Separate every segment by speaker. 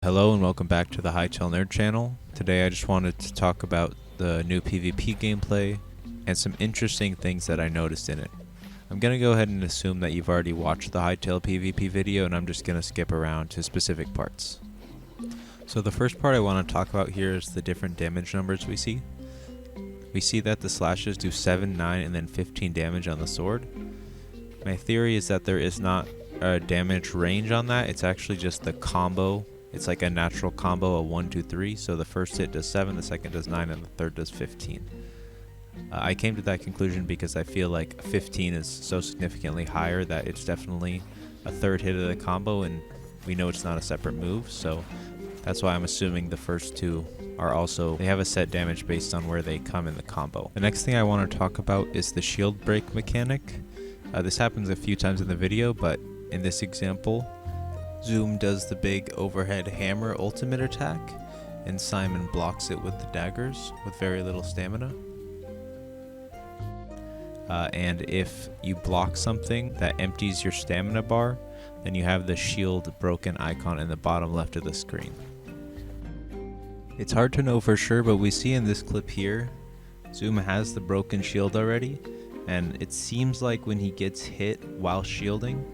Speaker 1: Hello and welcome back to the Hytale Nerd channel. Today I just wanted to talk about the new PvP gameplay and some interesting things that I noticed in it. I'm going to go ahead and assume that you've already watched the Hytale PvP video, and I'm just going to skip around to specific parts. So the first part I want to talk about here is the different damage numbers we see. We see that the slashes do 7, 9, and then 15 damage on the sword. My theory is that there is not a damage range on that, it's actually just the combo. It's like a natural combo of 1, 2, 3. So the first hit does 7, the second does 9, and the third does 15. I came to that conclusion because I feel like 15 is so significantly higher that it's definitely a third hit of the combo, and we know it's not a separate move. So that's why I'm assuming the first two are also, they have a set damage based on where they come in the combo. The next thing I want to talk about is the shield break mechanic. This happens a few times in the video, but in this example, Zoom does the big overhead hammer ultimate attack, and Simon blocks it with the daggers with very little stamina. And if you block something that empties your stamina bar, then you have the shield broken icon in the bottom left of the screen. It's hard to know for sure, but we see in this clip here, Zoom has the broken shield already, and it seems like when he gets hit while shielding,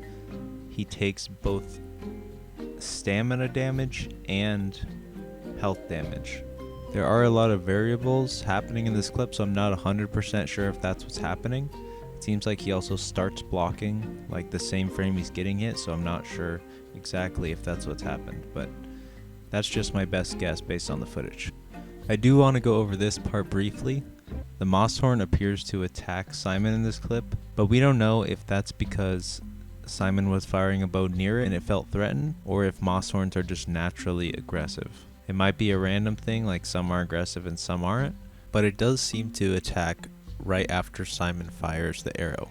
Speaker 1: he takes both stamina damage and health damage. There are a lot of variables happening in this clip, so I'm not 100% sure if that's what's happening. It seems like he also starts blocking like the same frame he's getting hit, so I'm not sure exactly if that's what's happened, but that's just my best guess based on the footage. I do want to go over this part briefly. The Moss-Horn appears to attack Simon in this clip, but we don't know if that's because Simon was firing a bow near it and it felt threatened, or if Moss-Horns are just naturally aggressive. It might be a random thing, like some are aggressive and some aren't, but it does seem to attack right after Simon fires the arrow.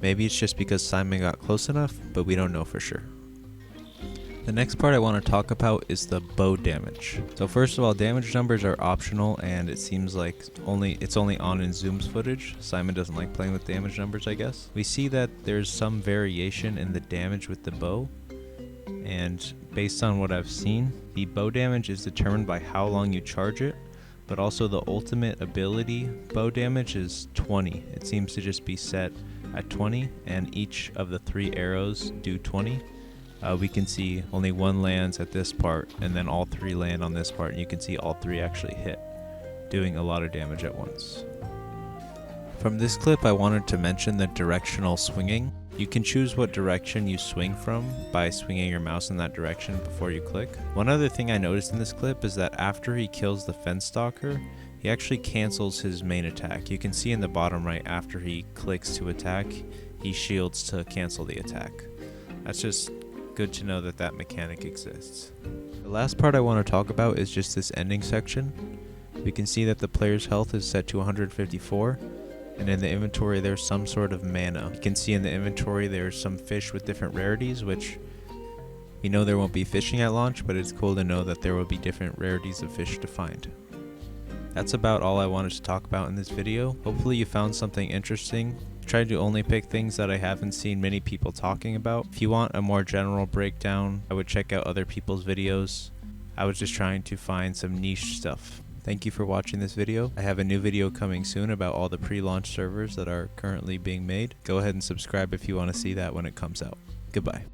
Speaker 1: Maybe it's just because Simon got close enough, but we don't know for sure. The next part I want to talk about is the bow damage. So first of all, damage numbers are optional, and it seems like it's only on in Zoom's footage. Simon doesn't like playing with damage numbers, I guess. We see that there's some variation in the damage with the bow, and based on what I've seen, the bow damage is determined by how long you charge it, but also the ultimate ability bow damage is 20. It seems to just be set at 20, and each of the 3 arrows do 20. We can see only one lands at this part, and then all 3 land on this part, and you can see all 3 actually hit, doing a lot of damage at once. From this clip, I wanted to mention the directional swinging. You can choose what direction you swing from by swinging your mouse in that direction before you click. One other thing I noticed in this clip is that after he kills the fence stalker, he actually cancels his main attack. You can see in the bottom right, after he clicks to attack, he shields to cancel the attack. That's just good to know that that mechanic exists. The last part I want to talk about is just this ending section. We can see that the player's health is set to 154, and in the inventory there's some sort of mana. You can see in the inventory there's some fish with different rarities, which we know there won't be fishing at launch, but it's cool to know that there will be different rarities of fish to find. That's about all I wanted to talk about in this video. Hopefully you found something interesting. Tried to only pick things that I haven't seen many people talking about. If you want a more general breakdown, I would check out other people's videos. I was just trying to find some niche stuff. Thank you for watching this video. I have a new video coming soon about all the pre-launch servers that are currently being made. Go ahead and subscribe if you want to see that when it comes out. Goodbye.